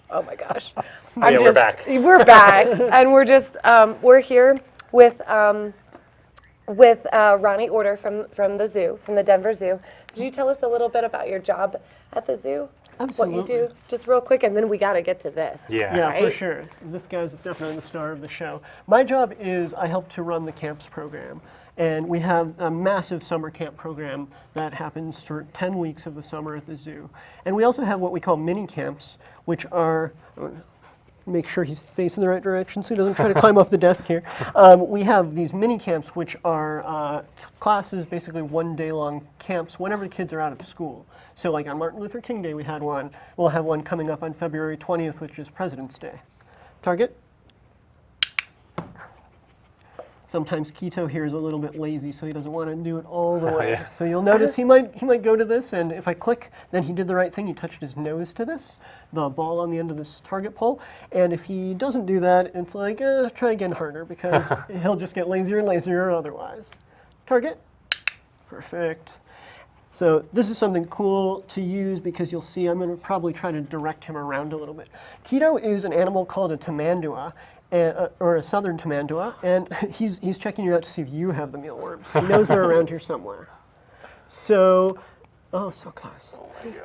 Oh my gosh. We're back. We're back, and we're here with Ronnie Order from the zoo, from the Denver Zoo. Could you tell us a little bit about your job at the zoo? Absolutely. What you do, just real quick, and then we got to get to this. Yeah. Yeah, for Right? sure. This guy's definitely the star of the show. My job is I help to run the camps program. And we have a massive summer camp program that happens for 10 weeks of the summer at the zoo. And we also have what we call mini camps, which are, make sure he's facing the right direction so he doesn't try to climb off the desk here. We have these mini camps, which are classes, basically 1 day long camps whenever the kids are out of school. So like on Martin Luther King Day, we had one. We'll have one coming up on February 20th, which is President's Day. Target? Sometimes Keto here is a little bit lazy, so he doesn't want to do it all the way. Yeah. So you'll notice he might go to this, and if I click, then he did the right thing. He touched his nose to this, the ball on the end of this target pole. And if he doesn't do that, it's like, try again harder, because he'll just get lazier and lazier otherwise. Target. Perfect. So this is something cool to use because you'll see I'm going to probably try to direct him around a little bit. Keto is an animal called a tamandua, or a southern tamandua, and he's checking you out to see if you have the mealworms. He knows they're around here somewhere. So, oh, so close.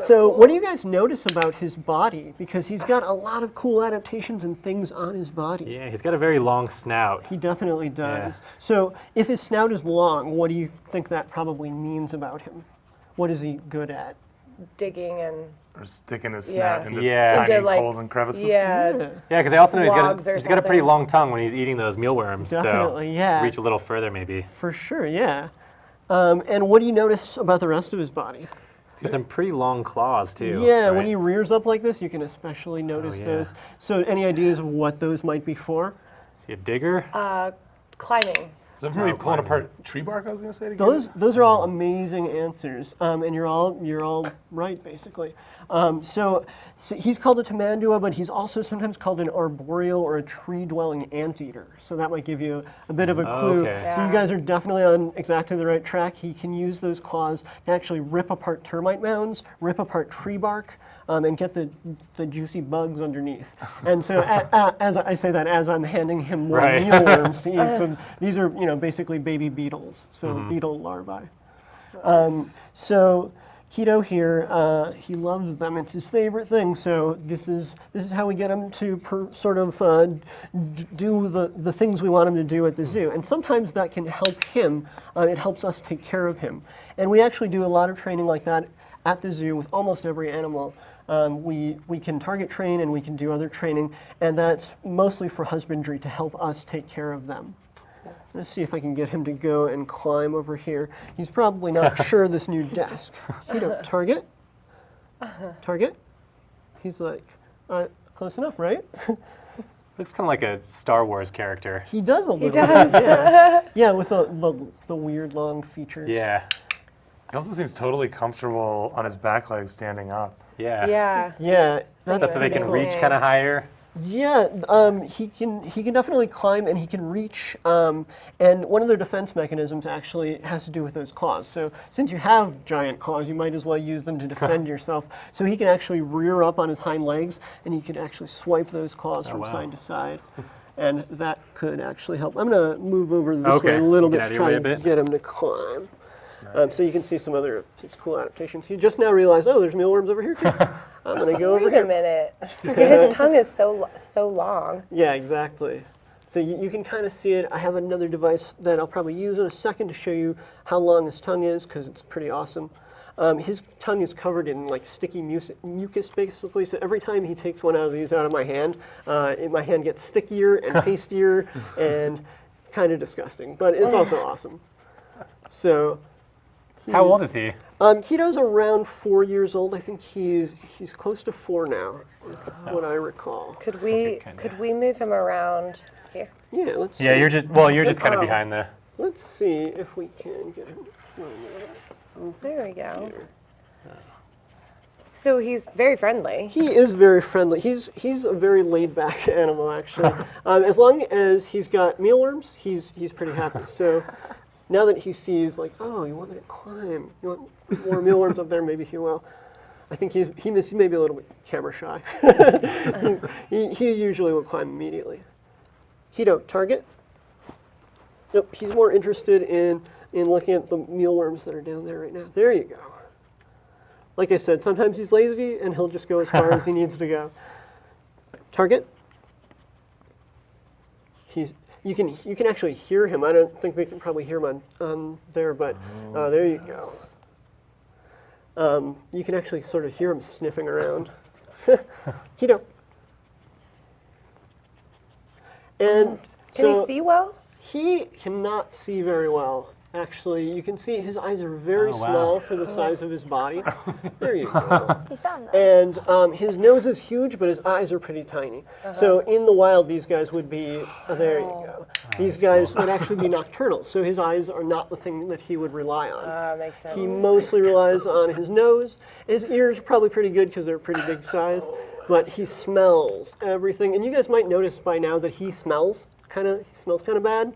So what do you guys notice about his body? Because he's got a lot of cool adaptations and things on his body. Yeah, he's got a very long snout. He definitely does. Yeah. So if his snout is long, what do you think that probably means about him? What is he good at? Digging and Or sticking his Yeah. snout into Yeah. tiny Into, like, holes and crevices. yeah. Yeah, Yeah, because I also know Logs or he's got a pretty something. long tongue when he's eating those mealworms. Definitely, so yeah. reach a little further maybe. For sure, yeah. And what do you notice about the rest of his body? He's got some pretty long claws too. Yeah, when right? he rears up like this, you can especially notice yeah. those. So any ideas of what those might be for? Is he a digger? Climbing. Is that really pulling climbing. apart tree bark? I was going to say it again. Those are all amazing answers, and you're all right basically. So he's called a tamandua, but he's also sometimes called an arboreal or a tree-dwelling anteater. So that might give you a bit of a clue. Okay. So you guys are definitely on exactly the right track. He can use those claws to actually rip apart termite mounds, rip apart tree bark, and get the juicy bugs underneath. And so as I say that, as I'm handing him more Right. mealworms to eat, so these are basically baby beetles, so beetle larvae. So Keto here, he loves them. It's his favorite thing. So this is how we get him to do the things we want him to do at the zoo. And sometimes that can help him. It helps us take care of him. And we actually do a lot of training like that at the zoo with almost every animal. We can target train and we can do other training, and that's mostly for husbandry to help us take care of them. Let's see if I can get him to go and climb over here. He's probably not sure of this new desk. Target? Target? He's like, close enough, right? Looks kind of like a Star Wars character. He does a little does. bit, yeah. Yeah, with the weird long features. Yeah. He also seems totally comfortable on his back legs standing up. Yeah. Yeah. Yeah, That's so they can reach kind of higher. Yeah, he can definitely climb and he can reach. And one of their defense mechanisms actually has to do with those claws. So since you have giant claws, you might as well use them to defend yourself. So he can actually rear up on his hind legs and he can actually swipe those claws from wow. side to side. And that could actually help. I'm going to move over this Okay. way a little Get bit out to of your try way a and bit. get him to climb. So you can see some other his cool adaptations. He just now realized, oh, there's mealworms over here too. I'm going to go over Wait here. a minute. His tongue is so long. Yeah, exactly. So you can kind of see it. I have another device that I'll probably use in a second to show you how long his tongue is, because it's pretty awesome. His tongue is covered in like sticky mucus, basically. So every time he takes one of these out of my hand gets stickier and pastier and kind of disgusting. But it's also awesome. So How old is he? Keto's around 4 years old. I think he's close to 4 now, what I recall. Could we move him around here? Yeah, let's see. Yeah, you're just kind of behind the. Let's see if we can get him. There we go. So he's very friendly. He is very friendly. He's a very laid-back animal, actually. As long as he's got mealworms, he's pretty happy. So now that he sees, like, oh, you want me to climb? You want more mealworms up there? Maybe he will. I think he's maybe a little bit camera shy. he usually will climb immediately. Keto, target. Nope, he's more interested in looking at the mealworms that are down there right now. There you go. Like I said, sometimes he's lazy and he'll just go as far as he needs to go. Target. You can actually hear him. I don't think they can probably hear him on there, but there you go. You can actually sort of hear him sniffing around. Keto. And Can so he see well? he cannot see very well. Actually, you can see his eyes are very Oh, wow. small for the size of his body. There you go. He found them. And his nose is huge, but his eyes are pretty tiny. So in the wild, these guys would be, there you go. These guys would actually be nocturnal. So his eyes are not the thing that he would rely on. Makes sense. He mostly relies on his nose. His ears are probably pretty good because they're pretty big size, but he smells everything. And you guys might notice by now that he smells kind of bad.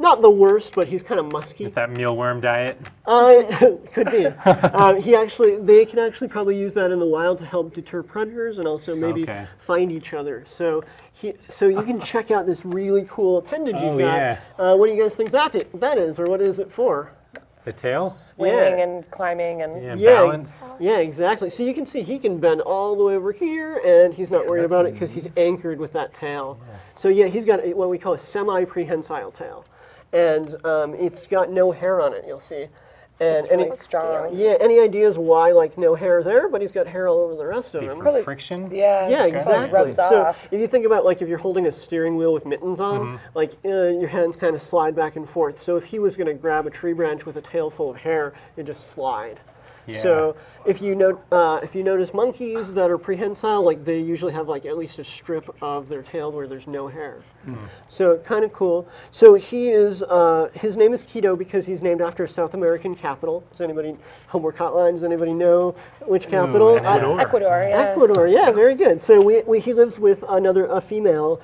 Not the worst, but he's kind of musky. It's that mealworm diet. Could be. They can actually probably use that in the wild to help deter predators and also maybe Okay. find each other. So you can check out this really cool appendage he's Oh, got. yeah. What do you guys think that is, or what is it for? The tail? Swimming and climbing and Yeah, Yeah. balance. Yeah, exactly. So you can see he can bend all the way over here, and he's not worried that's about it because he's anchored with that tail. So yeah, he's got what we call a semi-prehensile tail, and it's got no hair on it. You'll see, and It's really any strong. yeah, any ideas why like no hair there, but he's got hair all over the rest of him. Probably- Friction? Yeah. Yeah, it exactly. Rubs So off. if you think about like if you're holding a steering wheel with mittens on, like your hands kind of slide back and forth. So if he was going to grab a tree branch with a tail full of hair, it'd just slide. Yeah. So if you notice monkeys that are prehensile, like they usually have like at least a strip of their tail where there's no hair. So kind of cool. So he is his name is Keto because he's named after a South American capital. Does anybody homework hotline? Does anybody know which capital? Ecuador, yeah. Ecuador, yeah, very good. So he lives with a female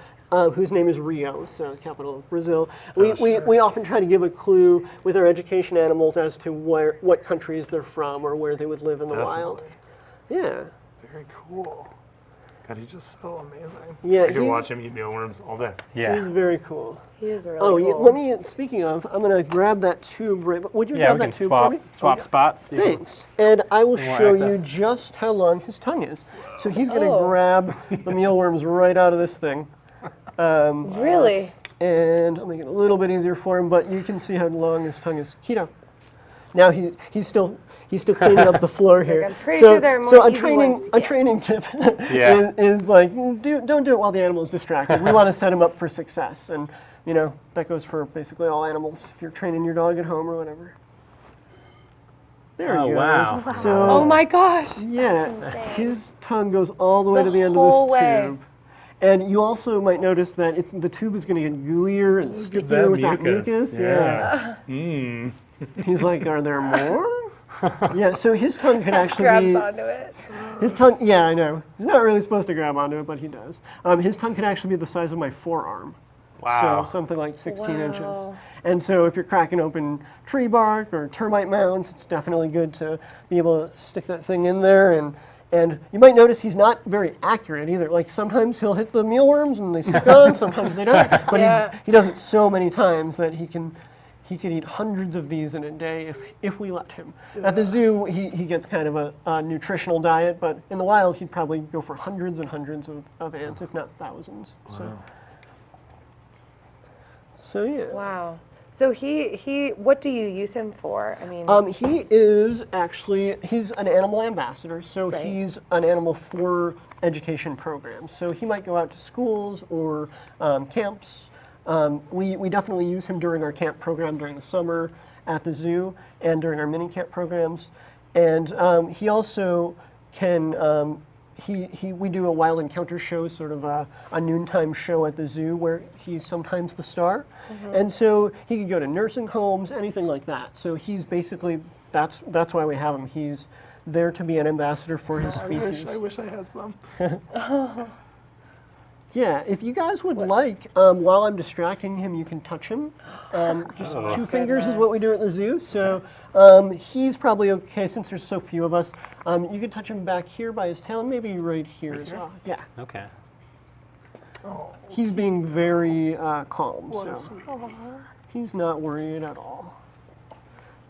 whose name is Rio, so capital of Brazil. We often try to give a clue with our education animals as to what countries they're from or where they would live in the wild. Yeah. Very cool. God, he's just so amazing. Yeah, I could he's- watch him eat mealworms all day. Yeah. He's very cool. He is really Oh, cool. speaking of, I'm going to grab that tube. Would you Yeah, grab we can that tube for me? swap spots. You can- Thanks. And I will more show you access. just how long his tongue is. So he's going to Oh. grab the mealworms right out of this thing. Really? And I'll make it a little bit easier for him, but you can see how long his tongue is. Keto. Now he's still cleaning up the floor here. I'm pretty sure there are more a easy training ones. a Yeah. training tip Yeah. is like don't do it while the animal is distracted. We want to set him up for success, and that goes for basically all animals. If you're training your dog at home or whatever. There Oh, he goes. wow. So Oh my gosh. yeah, insane. his tongue goes all the way The to the end whole of this way. tube. And you also might notice that the tube is going to get gooier and stickier with that mucus. Yeah. Mmm. He's like, are there more? Yeah, so his tongue could actually Grabs be, onto it. his tongue, yeah, I know. He's not really supposed to grab onto it, but he does. His tongue could actually be the size of my forearm. Wow. So something like 16 inches. Wow. And so if you're cracking open tree bark or termite mounds, it's definitely good to be able to stick that thing in there. And you might notice he's not very accurate either. Like sometimes he'll hit the mealworms and they stick on, sometimes they don't. But Yeah. he does it so many times that he could eat hundreds of these in a day if we let him. At the zoo, he gets kind of a nutritional diet, but in the wild, he'd probably go for hundreds and hundreds of ants, if not thousands. So yeah. Wow. So he what do you use him for? I mean, He is actually, he's an animal ambassador, so Right. he's an animal for education programs. So he might go out to schools or camps. We definitely use him during our camp program during the summer at the zoo and during our mini camp programs. And he also can, we do a wild encounter show, sort of a noontime show at the zoo where he's sometimes the star. And so he could go to nursing homes, anything like that. So he's basically, that's why we have him. He's there to be an ambassador for his species. I wish I had some. Yeah, if you guys would like, while I'm distracting him, you can touch him. Just two fingers is what we do at the zoo. So he's probably okay since there's so few of us. You can touch him back here by his tail and maybe right here as well. Yeah. Okay. He's being very calm, so he's not worried at all.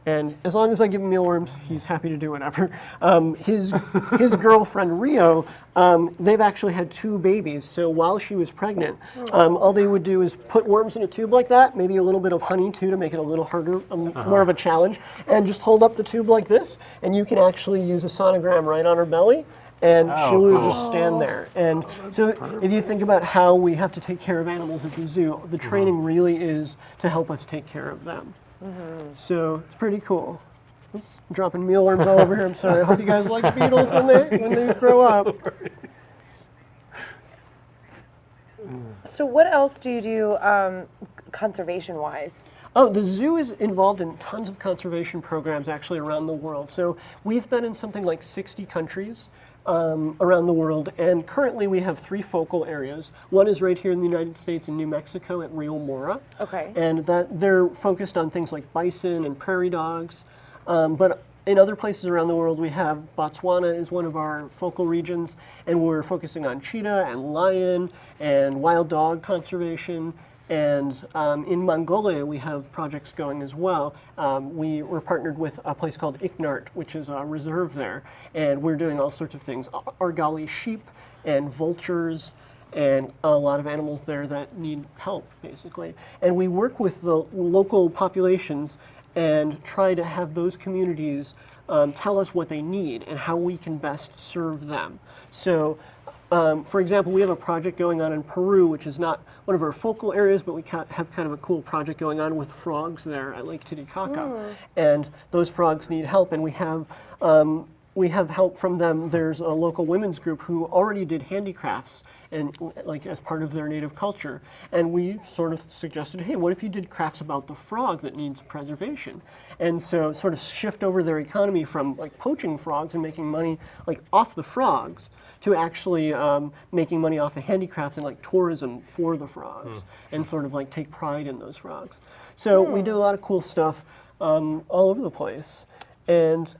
And as long as I give him mealworms, he's happy to do whatever. His girlfriend, Rio, they've actually had 2 babies. So while she was pregnant, all they would do is put worms in a tube like that, maybe a little bit of honey too to make it a little harder, more of a challenge, and just hold up the tube like this, and you can actually use a sonogram right on her belly, and she will just stand there. And so if you think about how we have to take care of animals at the zoo, the training really is to help us take care of them. So it's pretty cool. Oops, I'm dropping mealworms all over here. I'm sorry. I hope you guys like beetles when they grow up. So what else do you do conservation-wise? Oh, the zoo is involved in tons of conservation programs actually around the world. So we've been in something like 60 countries around the world, and currently we have 3 focal areas. One is right here in the United States in New Mexico at Rio Mora. Okay. And that they're focused on things like bison and prairie dogs. But in other places around the world, we have Botswana is one of our focal regions, and we're focusing on cheetah and lion and wild dog conservation. And in Mongolia, we have projects going as well. We were partnered with a place called Iknart, which is a reserve there. And we're doing all sorts of things, Argali sheep and vultures and a lot of animals there that need help, basically. And we work with the local populations and try to have those communities tell us what they need and how we can best serve them. So, for example, we have a project going on in Peru, which is not one of our focal areas, but we have kind of a cool project going on with frogs there at Lake Titicaca. And those frogs need help, and we have help from them. There's a local women's group who already did handicrafts and like as part of their native culture. And we sort of suggested, hey, what if you did crafts about the frog that needs preservation? And so sort of shift over their economy from like poaching frogs and making money like off the frogs to actually making money off the handicrafts and like tourism for the frogs and sort of like take pride in those frogs. So we do a lot of cool stuff all over the place. And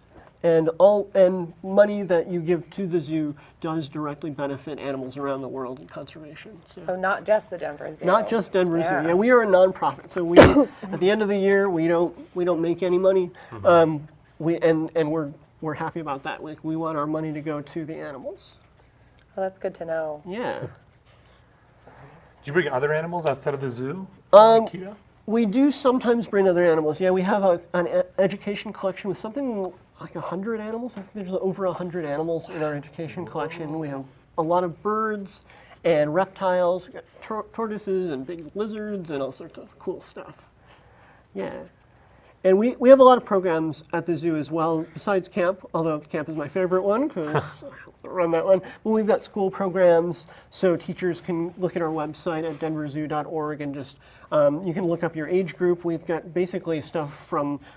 money that you give to the zoo does directly benefit animals around the world in conservation. So not just the Denver Zoo. Not just Denver Zoo. Yeah. Yeah, we are a nonprofit. So we at the end of the year we don't make any money. We're happy about that. We want our money to go to the animals. Well, that's good to know. Yeah. Do you bring other animals outside of the zoo? Keto? We do sometimes bring other animals. Yeah, we have an education collection with something like 100 animals. I think there's over 100 animals in our education collection. We have a lot of birds and reptiles. We got tortoises and big lizards and all sorts of cool stuff. Yeah. And we have a lot of programs at the zoo as well, besides camp, although camp is my favorite one because I run that one. But we've got school programs, so teachers can look at our website at denverzoo.org and just, you can look up your age group. We've got basically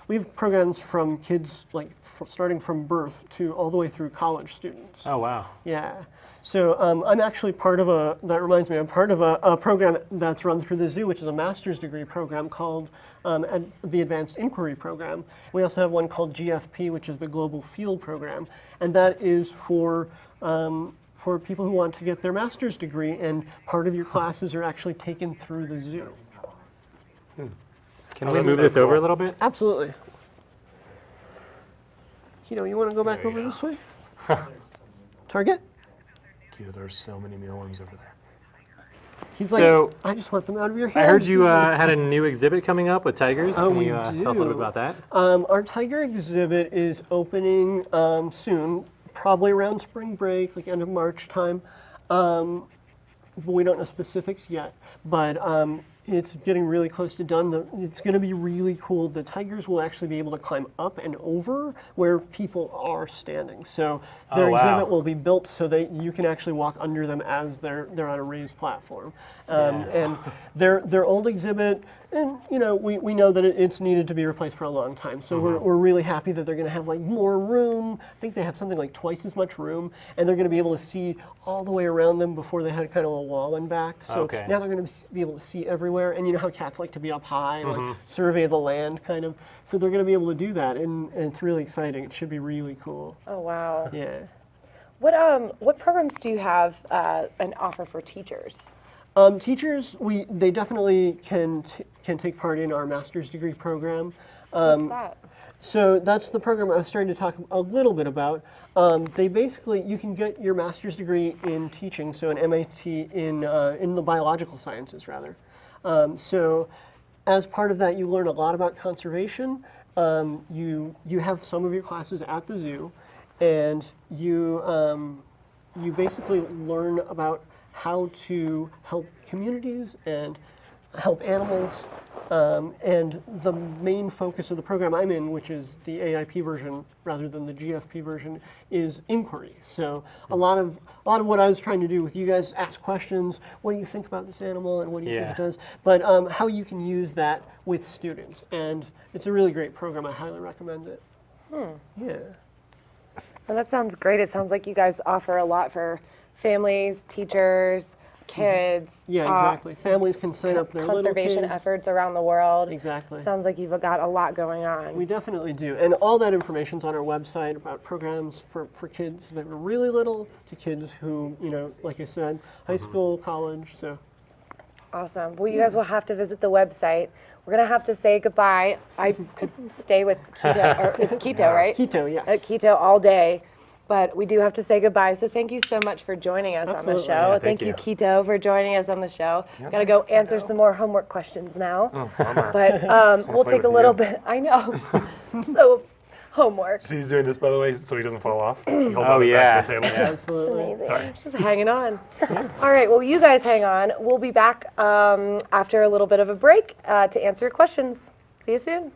we have programs from kids like starting from birth to all the way through college students. Oh, wow. Yeah. So I'm actually part of I'm part of a program that's run through the zoo, which is a master's degree program called the Advanced Inquiry Program. We also have one called GFP, which is the Global Field Program, and that is for people who want to get their master's degree, and part of your classes are actually taken through the zoo. Can we move this over a little bit? Absolutely. Kito, you want to go back over this way? Target? Keto, there's so many mealworms over there. He's So- like, I just want them out of your hands. I heard you had a new exhibit coming up with tigers. Oh, Can we you tell us a little do. bit about that? Our tiger exhibit is opening soon, probably around spring break, like end of March time. But we don't know specifics yet. But It's getting really close to done. It's going to be really cool. The tigers will actually be able to climb up and over where people are standing. So their Oh, wow. exhibit will be built so that you can actually walk under them as they're on a raised platform. And their old exhibit, and we know that it's needed to be replaced for a long time. So we're really happy that they're going to have like more room. I think they have something like twice as much room, and they're going to be able to see all the way around them. Before they had kind of a wall in back. So Okay. now they're going to be able to see everywhere. And you know how cats like to be up high, like survey the land kind of. So they're going to be able to do that, and it's really exciting. It should be really cool. Oh, wow. Yeah. What programs do you have an offer for teachers? Teachers, they definitely can take part in our master's degree program. What's that? So that's the program I was starting to talk a little bit about. They basically, you can get your master's degree in teaching, so an MAT in the biological sciences rather. So as part of that, you learn a lot about conservation. You have some of your classes at the zoo, and you basically learn about how to help communities and help animals. And the main focus of the program I'm in, which is the AIP version rather than the GFP version, is inquiry. So a lot of what I was trying to do with you guys, ask questions. What do you think about this animal, and what do you think it does? But how you can use that with students, and it's a really great program. I highly recommend it. Yeah. Well, that sounds great. It sounds like you guys offer a lot for families, teachers, kids. Yeah, exactly. Families can sign up their little Conservation kids. efforts around the world. Exactly. Sounds like you've got a lot going on. We definitely do. And all that information's on our website about programs for kids that are really little to kids who, like I said, high school, college, so. Awesome. Well, you guys will have to visit the website. We're going to have to say goodbye. I could stay with Keto, or it's Keto, right? Keto, yes. At Keto all day, but we do have to say goodbye. So thank you so much for joining us on the Absolutely. show. Yeah, thank thank you, you. Keto, for joining us on the show. Got to go answer some more homework questions now. Oh, bummer. But we'll play take a with little you. bit. I know. So homework. So he's doing this, by the way, so he doesn't fall off. He holds Oh, on the back yeah. of the table. Absolutely. Amazing. Just hanging on. All right. Well, you guys hang on. We'll be back after a little bit of a break to answer your questions. See you soon.